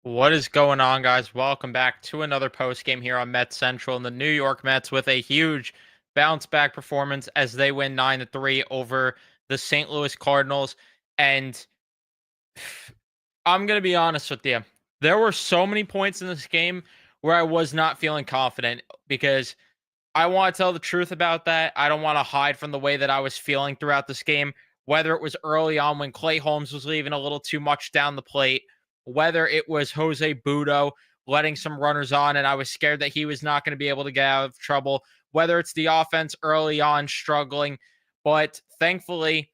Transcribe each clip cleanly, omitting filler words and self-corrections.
What is going on, guys? Welcome back to another post game here on Mets Central. And the New York Mets with a huge bounce back performance as they win 9-3 over the St. Louis Cardinals. And I'm going to be honest with you. There were so many points in this game where I was not feeling confident because I want to tell the truth about that. I don't want to hide from the way that I was feeling throughout this game, whether it was early on when Clay Holmes was leaving a little too much down the plate, whether it was Jose Budo letting some runners on, and I was scared that he was not going to be able to get out of trouble, whether it's the offense early on struggling. But thankfully,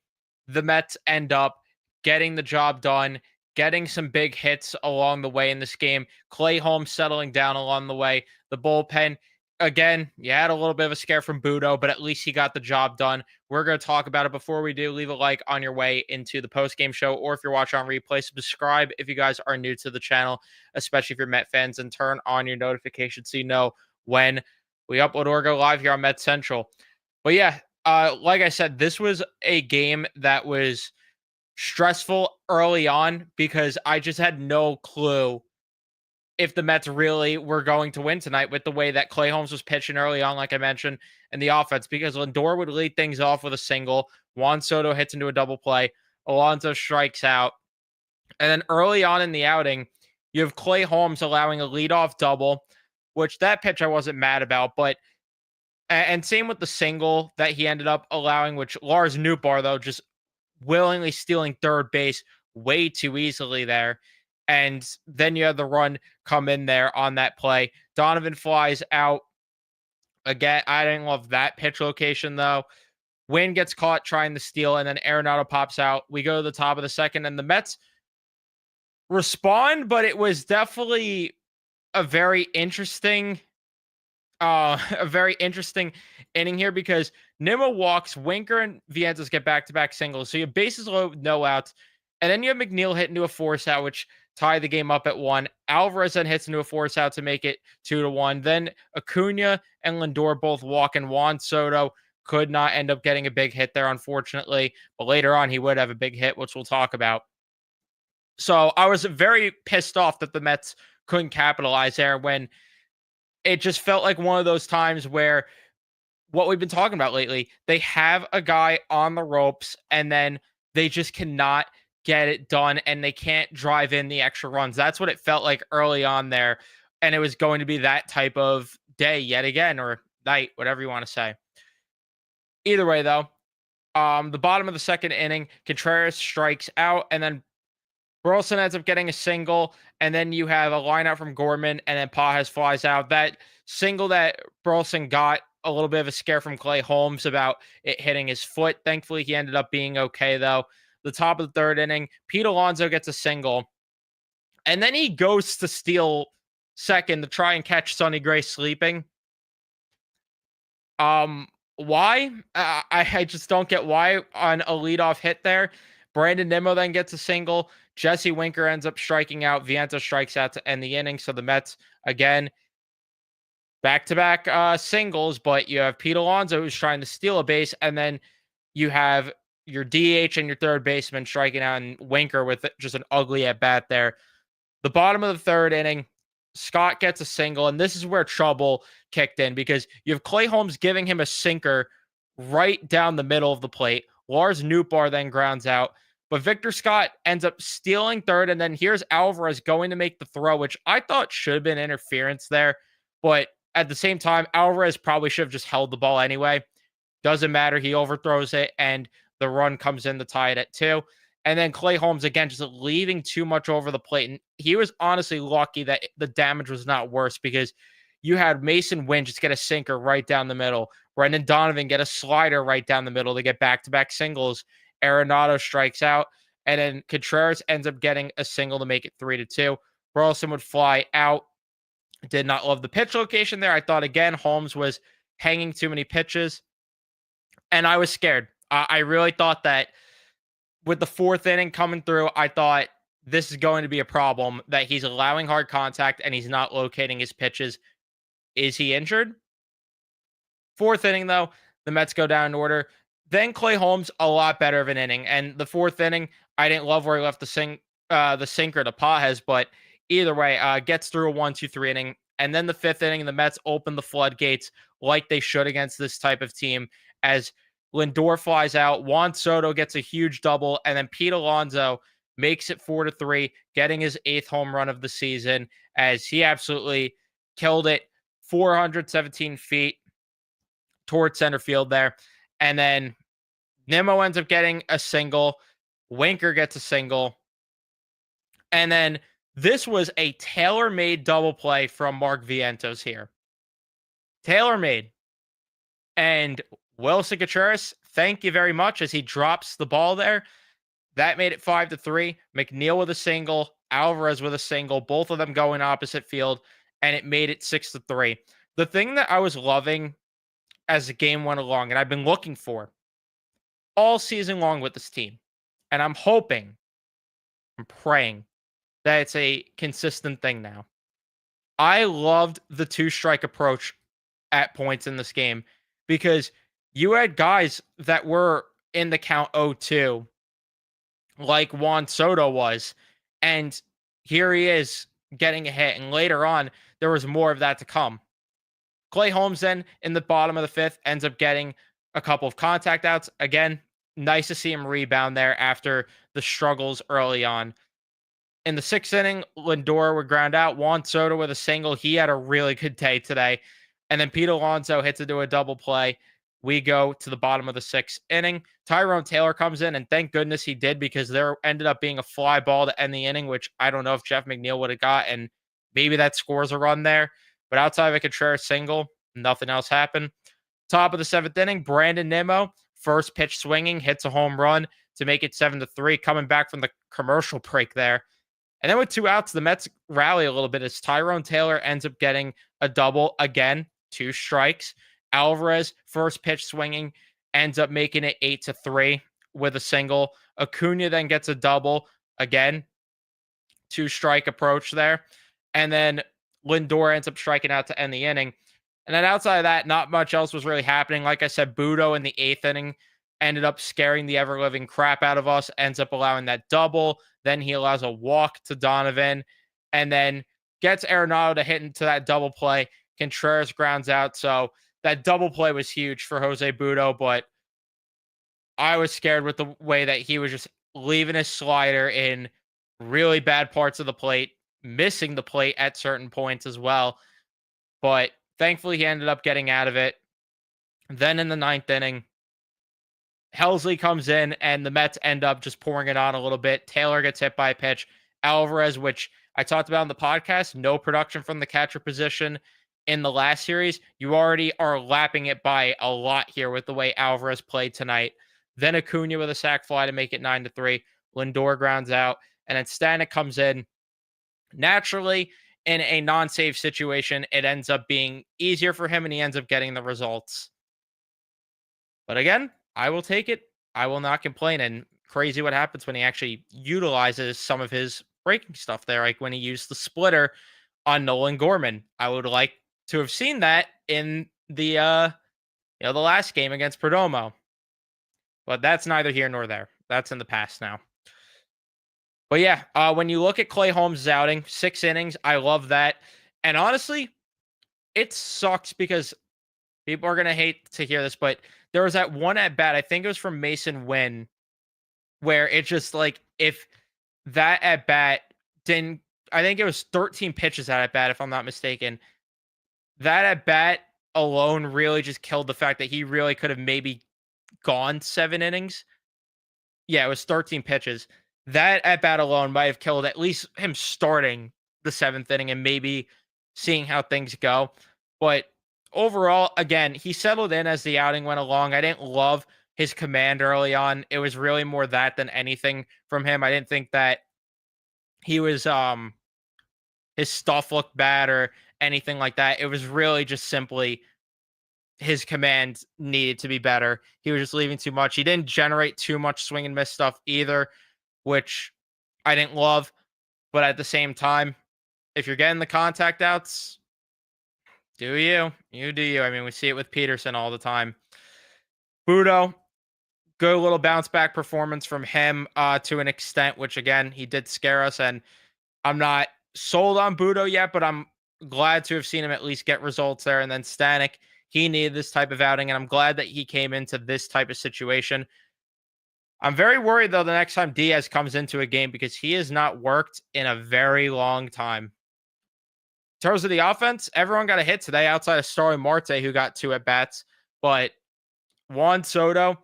the Mets end up getting the job done, getting some big hits along the way in this game. Clay Holmes settling down along the way. The bullpen, again, you had a little bit of a scare from Budo, but at least he got the job done. We're going to talk about it. Before we do, leave a like on your way into the post-game show, or if you're watching on replay, subscribe if you guys are new to the channel, especially if you're Met fans, and turn on your notifications so you know when we upload or go live here on Met Central. But yeah, like I said, this was a game that was stressful early on because I just had no clue if the Mets really were going to win tonight with the way that Clay Holmes was pitching early on, like I mentioned, and the offense, because Lindor would lead things off with a single. Juan Soto hits into a double play. Alonso strikes out. And then early on in the outing, you have Clay Holmes allowing a leadoff double, which that pitch I wasn't mad about. But, and same with the single that he ended up allowing, which Lars Nootbaar, though, just willingly stealing third base way too easily there. And then you have the run come in there on that play. Donovan flies out. Again, I didn't love that pitch location, though. Wynn gets caught trying to steal, and then Arenado pops out. We go to the top of the second, and the Mets respond, but it was definitely a very interesting a very interesting inning here because Nimmo walks, Winker and Vientos get back-to-back singles. So you have bases loaded, no outs. And then you have McNeil hit into a force out, which tied the game up at 1. Alvarez then hits into a force out to make it 2-1. Then Acuna and Lindor both walk, and Juan Soto could not end up getting a big hit there, unfortunately. But later on, he would have a big hit, which we'll talk about. So I was very pissed off that the Mets couldn't capitalize there when it just felt like one of those times where what we've been talking about lately, they have a guy on the ropes and then they just cannot get it done and they can't drive in the extra runs. That's what it felt like early on there. And it was going to be that type of day yet again, or night, whatever you want to say. Either way, though, the bottom of the second inning, Contreras strikes out, and then Burleson ends up getting a single, and then you have a line out from Gorman, and then Pages flies out. That single that Burleson got, a little bit of a scare from Clay Holmes about it hitting his foot. Thankfully, he ended up being okay, though. The top of the third inning, Pete Alonso gets a single, and then he goes to steal second to try and catch Sonny Gray sleeping. Why? I just don't get why on a leadoff hit there. Brandon Nimmo then gets a single. Jesse Winker ends up striking out. Vientos strikes out to end the inning. So the Mets, again, back-to-back singles, but you have Pete Alonso who's trying to steal a base, and then you have your DH and your third baseman striking out, and Winker with just an ugly at-bat there. The bottom of the third inning, Scott gets a single, and this is where trouble kicked in because you have Clay Holmes giving him a sinker right down the middle of the plate. Lars Nootbaar then grounds out, but Victor Scott ends up stealing third, and then here's Alvarez going to make the throw, which I thought should have been interference there, but at the same time, Alvarez probably should have just held the ball anyway. Doesn't matter. He overthrows it, and the run comes in to tie it at 2. And then Clay Holmes, again, just leaving too much over the plate. And he was honestly lucky that the damage was not worse because you had Mason Wynn just get a sinker right down the middle. Brendan Donovan get a slider right down the middle to get back-to-back singles. Arenado strikes out. And then Contreras ends up getting a single to make it 3-2. Burleson would fly out. Did not love the pitch location there. I thought, again, Holmes was hanging too many pitches. And I was scared. I really thought that with the fourth inning coming through, I thought this is going to be a problem, that he's allowing hard contact and he's not locating his pitches. Is he injured? Fourth inning, though, the Mets go down in order. Then Clay Holmes, a lot better of an inning. And the fourth inning, I didn't love where he left the sinker to Pages, but either way, gets through a 1-2-3 inning. And then the fifth inning, the Mets open the floodgates like they should against this type of team as Lindor flies out. Juan Soto gets a huge double, and then Pete Alonso makes it 4-3, getting his 8th home run of the season as he absolutely killed it. 417 feet towards center field there. And then Nimmo ends up getting a single. Winker gets a single. And then this was a tailor-made double play from Mark Vientos here. Tailor-made. And Wilson Contreras, thank you very much as he drops the ball there. That made it 5-3. McNeil with a single, Alvarez with a single, both of them going opposite field, and it made it 6-3. The thing that I was loving as the game went along, and I've been looking for all season long with this team, and I'm hoping, I'm praying that it's a consistent thing now. I loved the 2-strike approach at points in this game because you had guys that were in the count 0-2, like Juan Soto was, and here he is getting a hit. And later on, there was more of that to come. Clay Holmes then in the bottom of the fifth ends up getting a couple of contact outs. Again, nice to see him rebound there after the struggles early on. In the sixth inning, Lindor would ground out. Juan Soto with a single. He had a really good day today. And then Pete Alonso hits into a double play. We go to the bottom of the sixth inning. Tyrone Taylor comes in, and thank goodness he did because there ended up being a fly ball to end the inning, which I don't know if Jeff McNeil would have got, and maybe that scores a run there. But outside of a Contreras single, nothing else happened. Top of the seventh inning, Brandon Nimmo, first pitch swinging, hits a home run to make it 7-3, coming back from the commercial break there. And then with 2 outs, the Mets rally a little bit as Tyrone Taylor ends up getting a double again, 2 strikes. Alvarez, first pitch swinging, ends up making it 8-3 with a single. Acuna then gets a double again, 2-strike approach there. And then Lindor ends up striking out to end the inning. And then outside of that, not much else was really happening. Like I said, Budo in the 8th inning ended up scaring the ever-living crap out of us, ends up allowing that double. Then he allows a walk to Donovan and then gets Arenado to hit into that double play. Contreras grounds out. So that double play was huge for Jose Budo, but I was scared with the way that he was just leaving his slider in really bad parts of the plate, missing the plate at certain points as well. But thankfully, he ended up getting out of it. Then in the 9th inning, Helsley comes in and the Mets end up just pouring it on a little bit. Taylor gets hit by a pitch. Alvarez, which I talked about on the podcast, no production from the catcher position in the last series. You already are lapping it by a lot here with the way Alvarez played tonight. Then Acuna with a sac fly to make it 9-3. Lindor grounds out. And then Stanek comes in. Naturally, in a non-save situation, it ends up being easier for him and he ends up getting the results. But again, I will take it. I will not complain. And crazy what happens when he actually utilizes some of his breaking stuff there, like when he used the splitter on Nolan Gorman. I would like to have seen that in the the last game against Perdomo. But that's neither here nor there. That's in the past now. But yeah, when you look at Clay Holmes' outing, 6 innings, I love that. And honestly, it sucks because people are going to hate to hear this, but there was that one at bat, I think it was from Mason Wynn, where it just like, if that at bat didn't, I think it was 13 pitches at bat, if I'm not mistaken. That at bat alone really just killed the fact that he really could have maybe gone 7 innings. Yeah, it was 13 pitches. That at bat alone might have killed at least him starting the 7th inning and maybe seeing how things go. But overall, again, he settled in as the outing went along. I didn't love his command early on. It was really more that than anything from him. I didn't think that he was his stuff looked bad or anything like that. It was really just simply his command needed to be better. He was just leaving too much. He didn't generate too much swing and miss stuff either, which I didn't love. But at the same time, if you're getting the contact outs, do you? You do you. I mean, we see it with Peterson all the time. Budo, good little bounce back performance from him to an extent, which again, he did scare us. And I'm not sold on Budo yet, but I'm glad to have seen him at least get results there. And then Stanek, he needed this type of outing, and I'm glad that he came into this type of situation. I'm very worried though the next time Diaz comes into a game because he has not worked in a very long time. In terms of the offense, everyone got a hit today outside of Starling Marte, who got 2 at bats. But Juan Soto,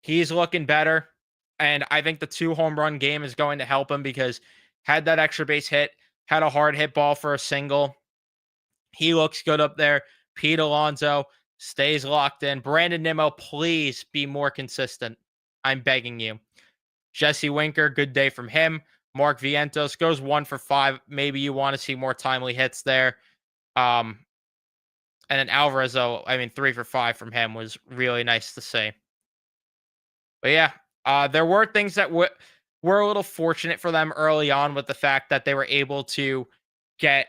he's looking better. And I think the 2 home run game is going to help him because had that extra base hit, had a hard hit ball for a single. He looks good up there. Pete Alonso stays locked in. Brandon Nimmo, please be more consistent. I'm begging you. Jesse Winker, good day from him. Mark Vientos goes 1 for 5. Maybe you want to see more timely hits there. And then Alvarez, though, 3 for 5 from him was really nice to see. But yeah, there were things that were a little fortunate for them early on with the fact that they were able to get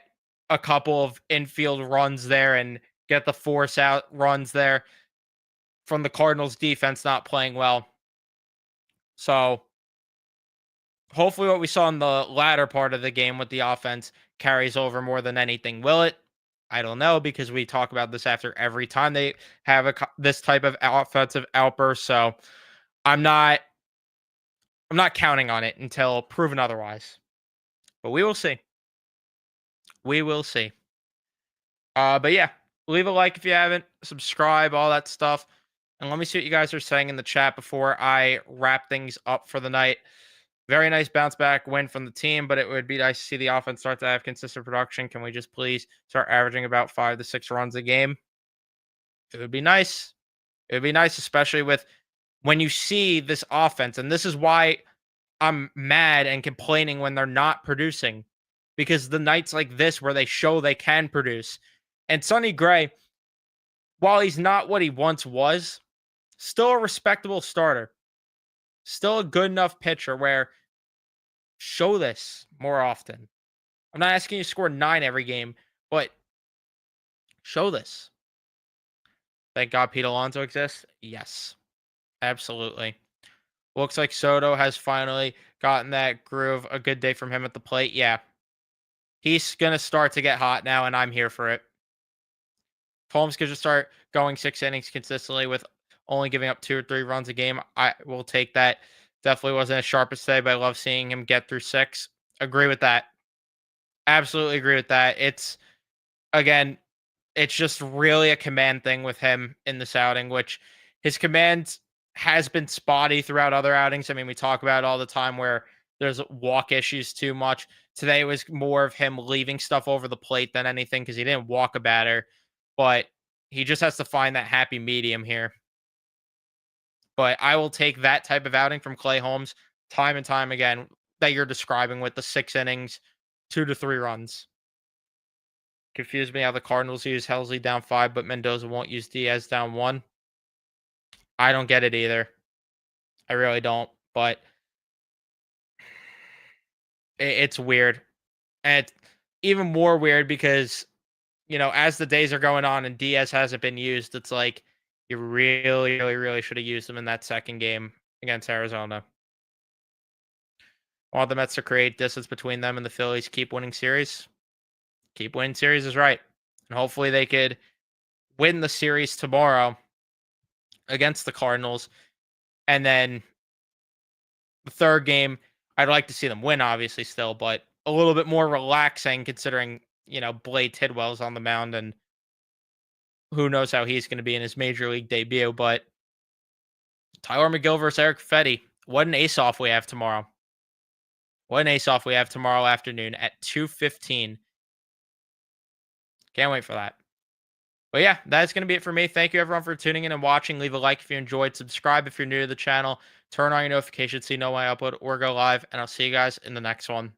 a couple of infield runs there and get the force out runs there from the Cardinals defense not playing well. So hopefully what we saw in the latter part of the game with the offense carries over more than anything. Will it? I don't know, because we talk about this after every time they have this type of offensive outburst. So I'm not counting on it until proven otherwise. But we will see. We will see. But yeah, leave a like if you haven't, subscribe, all that stuff. And let me see what you guys are saying in the chat before I wrap things up for the night. Very nice bounce back win from the team, but it would be nice to see the offense start to have consistent production. Can we just please start averaging about 5 to 6 runs a game? It would be nice. It would be nice, especially with when you see this offense. And this is why I'm mad and complaining when they're not producing, because the nights like this where they show they can produce. And Sonny Gray, while he's not what he once was, still a respectable starter. Still a good enough pitcher where show this more often. I'm not asking you to score 9 every game, but show this. Thank God Pete Alonso exists. Yes, absolutely. Looks like Soto has finally gotten that groove. A good day from him at the plate. Yeah. He's going to start to get hot now, and I'm here for it. Holmes could just start going 6 innings consistently with only giving up 2 or 3 runs a game. I will take that. Definitely wasn't as sharp as today, but I love seeing him get through 6. Agree with that. Absolutely agree with that. Again, it's just really a command thing with him in this outing, which his command has been spotty throughout other outings. We talk about it all the time where there's walk issues too much. Today was more of him leaving stuff over the plate than anything because he didn't walk a batter, but he just has to find that happy medium here. But I will take that type of outing from Clay Holmes time and time again that you're describing with the 6 innings, 2 to 3 runs. Confused me how the Cardinals use Helsley down 5, but Mendoza won't use Diaz down 1. I don't get it either. I really don't. But it's weird. And it's even more weird because, as the days are going on and Diaz hasn't been used, it's like you really, really, really should have used him in that second game against Arizona. I want the Mets to create distance between them and the Phillies. Keep winning series. Keep winning series is right. And hopefully they could win the series tomorrow against the Cardinals. And then the third game, I'd like to see them win, obviously, still, but a little bit more relaxing considering, Blade Tidwell's on the mound and who knows how he's going to be in his major league debut. But Tyler McGill versus Eric Fetty. What an ace-off we have tomorrow. What an ace-off we have tomorrow afternoon at 2:15. Can't wait for that. But yeah, that's going to be it for me. Thank you, everyone, for tuning in and watching. Leave a like if you enjoyed. Subscribe if you're new to the channel. Turn on your notifications so you know when I upload or go live. And I'll see you guys in the next one.